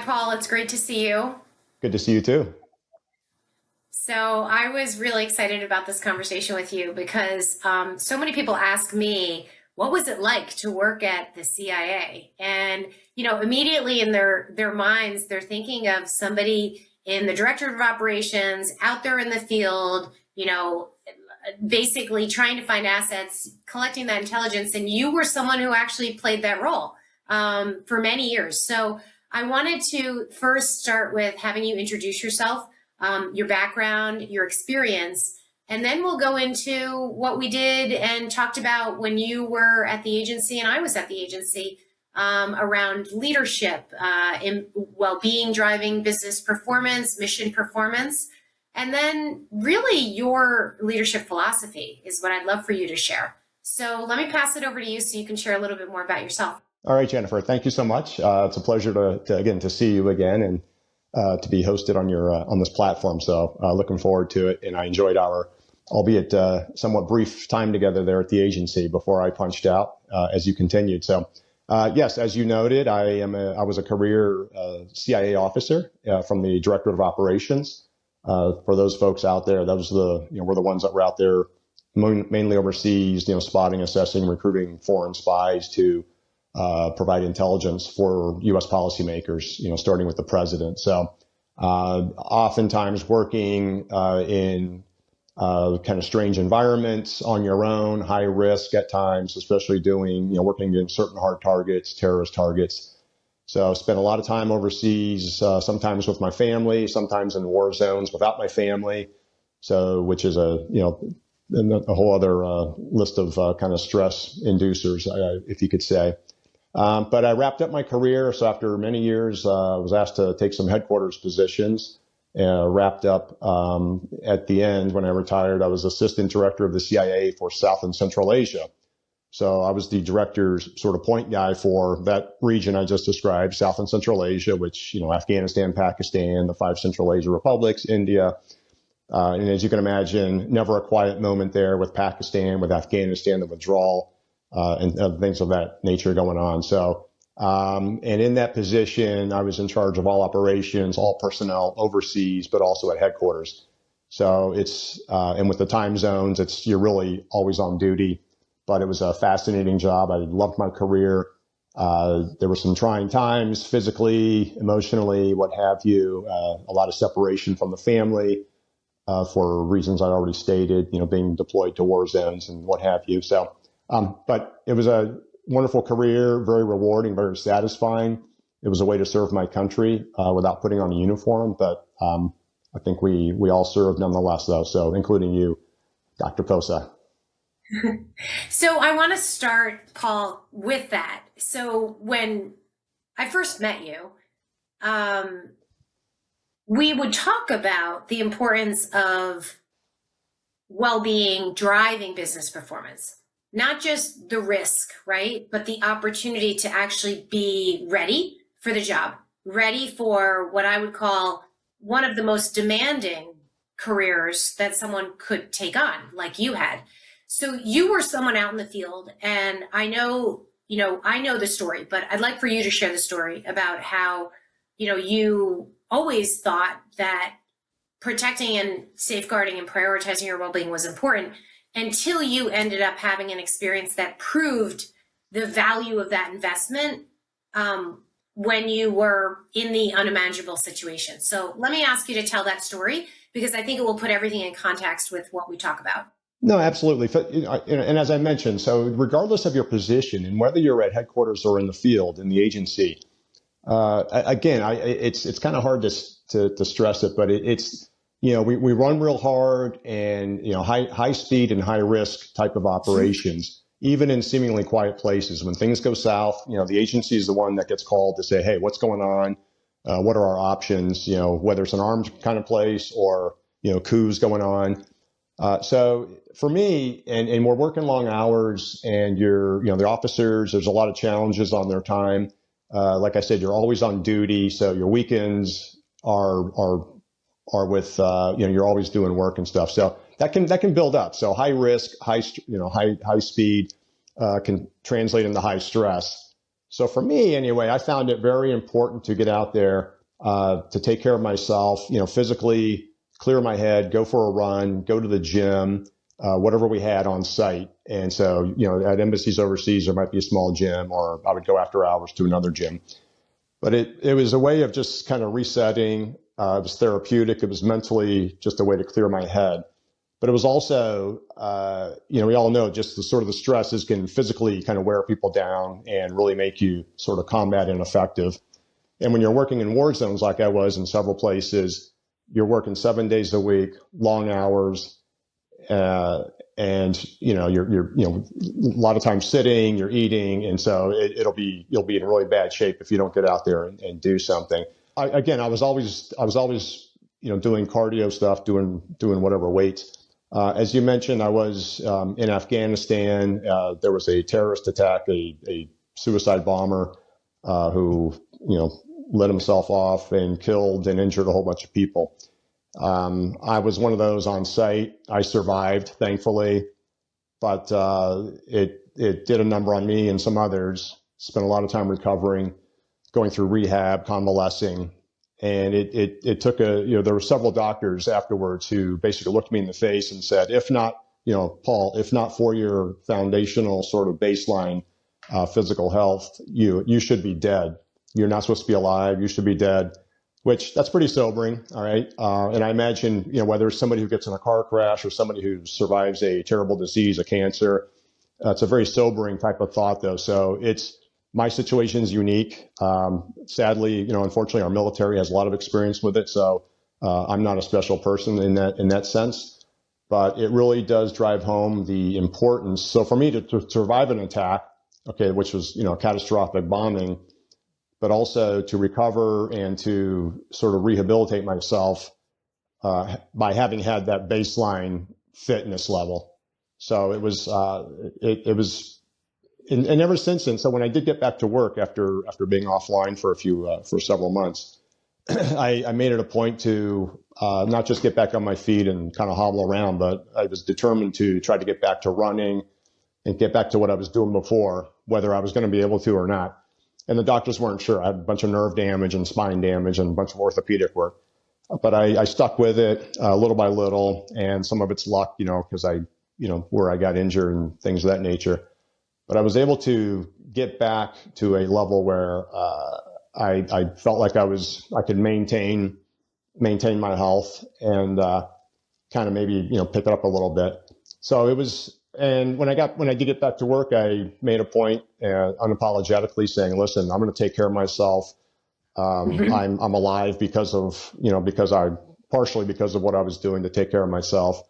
Paul. It's great to see you. Good to see you too. So I was really excited about this conversation with you because so many people ask me, what was it like to work at the CIA? And, immediately in their minds, they're thinking of somebody in the director of operations out there in the field, basically trying to find assets, collecting that intelligence. And you were someone who actually played that role for many years. So I wanted to first start with having you introduce yourself, your background, your experience, and then we'll go into what we did and talked about when you were at the agency and I was at the agency around leadership, in well-being, driving business performance, mission performance, and then really your leadership philosophy is what I'd love for you to share. So let me pass it over to you so you can share a little bit more about yourself. All right, Jennifer, thank you so much. It's a pleasure to see you again and to be hosted on your on this platform. So looking forward to it. And I enjoyed our, albeit somewhat brief time together there at the agency before I punched out as you continued. So yes, as you noted, I was a career CIA officer from the Directorate of Operations. For those folks out there, those were the ones that were out there mainly overseas, spotting, assessing, recruiting foreign spies to provide intelligence for U.S. policymakers, starting with the president. So oftentimes working in kind of strange environments on your own, high risk at times, especially working against certain hard targets, terrorist targets. So spent a lot of time overseas, sometimes with my family, sometimes in war zones without my family. So, which is a whole other list of kind of stress inducers, if you could say. But I wrapped up my career. So after many years, I was asked to take some headquarters positions. Wrapped up at the end when I retired. I was assistant director of the CIA for South and Central Asia. So I was the director's sort of point guy for that region I just described, South and Central Asia, which, Afghanistan, Pakistan, the 5 Central Asia republics, India. And as you can imagine, never a quiet moment there with Pakistan, with Afghanistan, the withdrawal, and other things of that nature going on. So, and in that position, I was in charge of all operations, all personnel overseas, but also at headquarters. So it's, and with the time zones, you're really always on duty, but it was a fascinating job. I loved my career. There were some trying times, physically, emotionally, what have you, a lot of separation from the family, for reasons I already stated, being deployed to war zones and what have you. So, but it was a wonderful career, very rewarding, very satisfying. It was a way to serve my country without putting on a uniform. But I think we all served nonetheless, though. So including you, Dr. Posa. So I want to start, Paul, with that. So when I first met you, we would talk about the importance of well-being, driving business performance. Not just the risk, right? But the opportunity to actually be ready for the job, ready for what I would call one of the most demanding careers that someone could take on, like you had. So you were someone out in the field, and I know the story, but I'd like for you to share the story about how, you always thought that protecting and safeguarding and prioritizing your well-being was important, until you ended up having an experience that proved the value of that investment when you were in the unimaginable situation. So let me ask you to tell that story, because I think it will put everything in context with what we talk about. No, absolutely. And as I mentioned, so regardless of your position and whether you're at headquarters or in the field, in the agency, again, it's kind of hard to stress it, but it's we run real hard and, high speed and high risk type of operations, even in seemingly quiet places. When things go south, the agency is the one that gets called to say, hey, what's going on? What are our options? Whether it's an armed kind of place or, coups going on. So for me, and we're working long hours, and the officers, there's a lot of challenges on their time. Like I said, you're always on duty. So your weekends are with, you're always doing work and stuff. So that can build up. So high risk, high speed, can translate into high stress. So for me, anyway, I found it very important to get out there to take care of myself, physically clear my head, go for a run, go to the gym, whatever we had on site. And so, at embassies overseas, there might be a small gym, or I would go after hours to another gym. But it was a way of just kind of resetting. It was therapeutic. It was mentally just a way to clear my head. But it was also, we all know just the sort of the stresses can physically kind of wear people down and really make you sort of combat ineffective. And when you're working in war zones like I was in several places, you're working 7 days a week, long hours, and you're a lot of times sitting, you're eating, and so you'll be in really bad shape if you don't get out there and do something. I was always doing cardio stuff, doing whatever weights. As you mentioned, I was in Afghanistan. There was a terrorist attack, a suicide bomber who lit himself off and killed and injured a whole bunch of people. I was one of those on site. I survived, thankfully, but it did a number on me and some others. Spent a lot of time recovering, going through rehab, convalescing. And it took there were several doctors afterwards who basically looked me in the face and said, if not, Paul, if not for your foundational sort of baseline physical health, you should be dead. You're not supposed to be alive. You should be dead, which that's pretty sobering. All right. And I imagine, whether it's somebody who gets in a car crash or somebody who survives a terrible disease, a cancer, it's a very sobering type of thought, though. So my situation is unique. Sadly, unfortunately, our military has a lot of experience with it. So I'm not a special person in that sense, but it really does drive home the importance. So for me to survive an attack, which was, a catastrophic bombing, but also to recover and to sort of rehabilitate myself by having had that baseline fitness level. So it was, and ever since then, so when I did get back to work after being offline for several months, I made it a point to not just get back on my feet and kind of hobble around, but I was determined to try to get back to running and get back to what I was doing before, whether I was going to be able to or not. And the doctors weren't sure. I had a bunch of nerve damage and spine damage and a bunch of orthopedic work. But I stuck with it little by little, and some of it's luck, because where I got injured and things of that nature. But I was able to get back to a level where I felt like I could maintain my health and kind of maybe pick it up a little bit. So it was. And when I did get back to work, I made a point unapologetically saying, listen, I'm going to take care of myself. I'm alive partially because of what I was doing to take care of myself.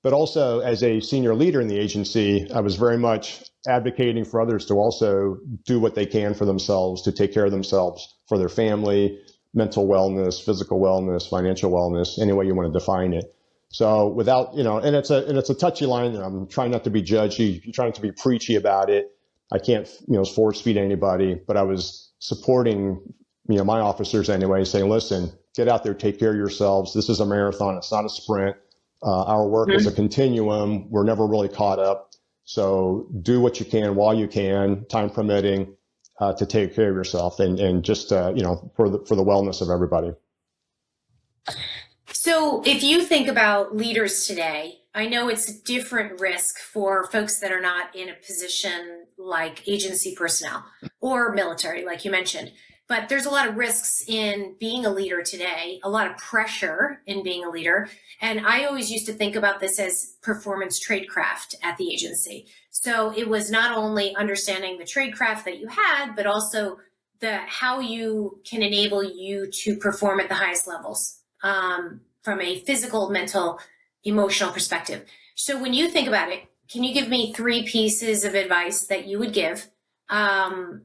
But also as a senior leader in the agency, I was very much advocating for others to also do what they can for themselves, to take care of themselves, for their family, mental wellness, physical wellness, financial wellness, any way you want to define it. So without, and it's a touchy line, and I'm trying not to be judgy, trying not to be preachy about it. I can't, force feed anybody, but I was supporting, my officers anyway, saying, listen, get out there, take care of yourselves. This is a marathon. It's not a sprint. Our work is a continuum. We're never really caught up. So do what you can while you can, time permitting, to take care of yourself and just, for the wellness of everybody. So if you think about leaders today, I know it's a different risk for folks that are not in a position like agency personnel or military, like you mentioned. But there's a lot of risks in being a leader today, a lot of pressure in being a leader. And I always used to think about this as performance tradecraft at the agency. So it was not only understanding the tradecraft that you had, but also how you can enable you to perform at the highest levels. From a physical, mental, emotional perspective. So when you think about it, can you give me 3 pieces of advice that you would give about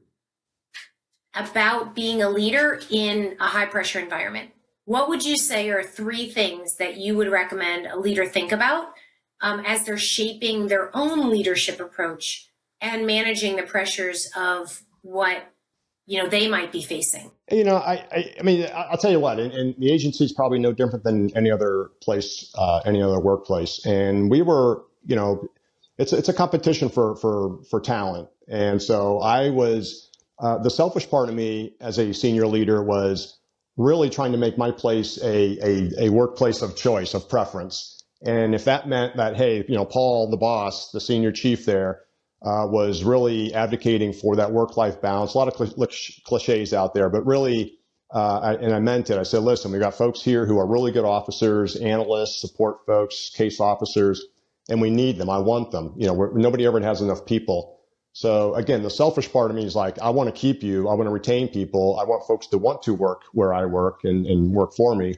being a leader in a high pressure environment? What would you say are 3 things that you would recommend a leader think about as they're shaping their own leadership approach and managing the pressures of what they might be facing? I mean, I'll tell you what, and the agency is probably no different than any other place, any other workplace. And we were, it's a competition for talent. And so I was, the selfish part of me as a senior leader was really trying to make my place a workplace of choice, of preference. And if that meant that, hey, Paul, the boss, the senior chief there, was really advocating for that work-life balance. A lot of cliches out there, but really, and I meant it. I said, listen, we got folks here who are really good officers, analysts, support folks, case officers, and we need them. I want them. Nobody ever has enough people. So again, the selfish part of me is like, I want to keep you. I want to retain people. I want folks to want to work where I work and work for me.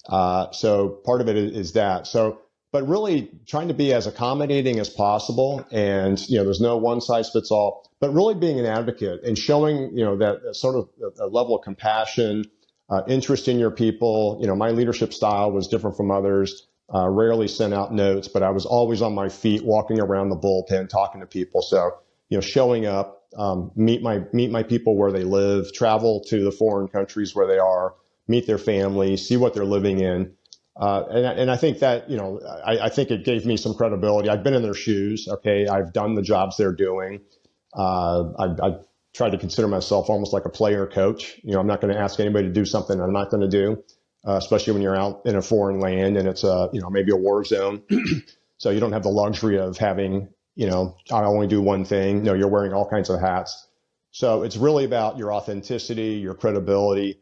So part of it is that. So, but really trying to be as accommodating as possible. And, there's no one size fits all, but really being an advocate and showing, that sort of a level of compassion, interest in your people. My leadership style was different from others. Rarely sent out notes, but I was always on my feet, walking around the bullpen, talking to people. So, showing up, meet my people where they live, travel to the foreign countries where they are, meet their families, see what they're living in. And I think that, I think it gave me some credibility. I've been in their shoes. Okay. I've done the jobs they're doing. I try to consider myself almost like a player coach. I'm not going to ask anybody to do something I'm not going to do, especially when you're out in a foreign land and it's maybe a war zone. So you don't have the luxury of having, I only do one thing. No, you're wearing all kinds of hats. So it's really about your authenticity, your credibility,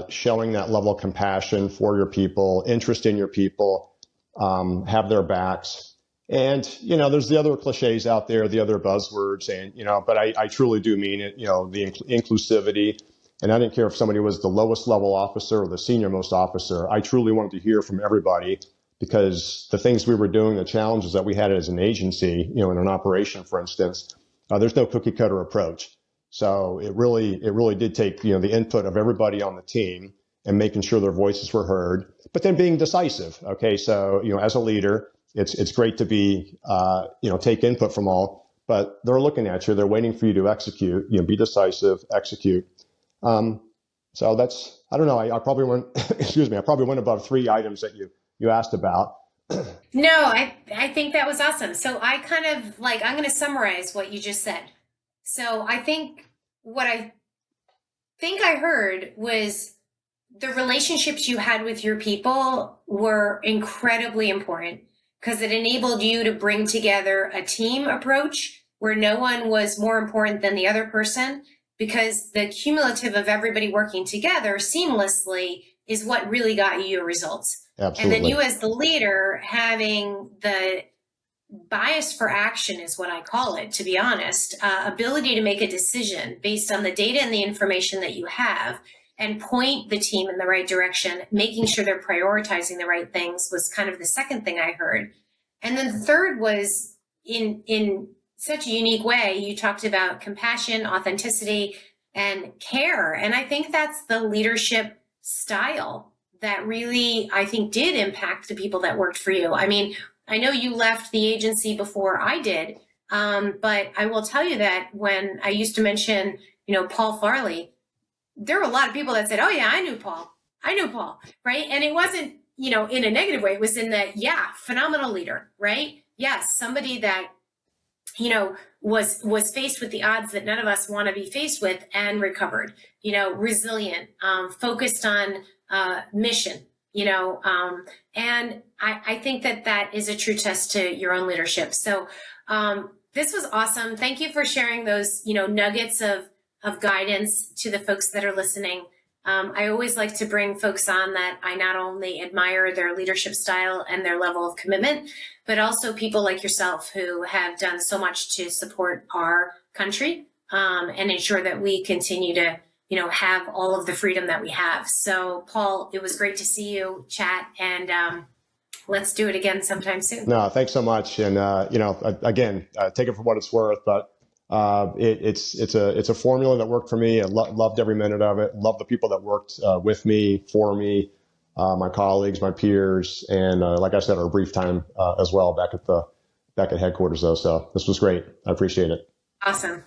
showing that level of compassion for your people, interest in your people, have their backs. And, there's the other cliches out there, the other buzzwords, and, but I truly do mean it, the inclusivity. And I didn't care if somebody was the lowest level officer or the senior most officer. I truly wanted to hear from everybody, because the things we were doing, the challenges that we had as an agency, in an operation, for instance, there's no cookie cutter approach. So it really did take, the input of everybody on the team and making sure their voices were heard, but then being decisive. Okay. So, as a leader, it's great to be, take input from all, but they're looking at you, they're waiting for you to execute, be decisive, execute. So that's, I don't know. I probably went, I probably went above 3 items that you asked about. No, I think that was awesome. So I kind of I'm going to summarize what you just said. So I think what I heard was the relationships you had with your people were incredibly important, because it enabled you to bring together a team approach where no one was more important than the other person, because the cumulative of everybody working together seamlessly is what really got you your results. Absolutely. And then you as the leader having the bias for action is what I call it, to be honest, ability to make a decision based on the data and the information that you have and point the team in the right direction, making sure they're prioritizing the right things was kind of the second thing I heard. And then the third was in such a unique way, you talked about compassion, authenticity, and care. And I think that's the leadership style that really, I think, did impact the people that worked for you. I mean, I know you left the agency before I did, but I will tell you that when I used to mention, Paul Farley, there were a lot of people that said, oh yeah, I knew Paul, right? And it wasn't, in a negative way. It was in that, yeah, phenomenal leader, right? Yes, somebody that, was faced with the odds that none of us want to be faced with and recovered, resilient, focused on mission, and I think that is a true test to your own leadership. So this was awesome. Thank you for sharing those, nuggets of guidance to the folks that are listening. I always like to bring folks on that I not only admire their leadership style and their level of commitment, but also people like yourself who have done so much to support our country and ensure that we continue to have all of the freedom that we have. So, Paul, it was great to see you, chat, and let's do it again sometime soon. No, thanks so much. And, again, take it for what it's worth, but it's a formula that worked for me. I loved every minute of it. Loved the people that worked with me, for me, my colleagues, my peers, and like I said, our brief time as well back at headquarters though. So this was great. I appreciate it. Awesome.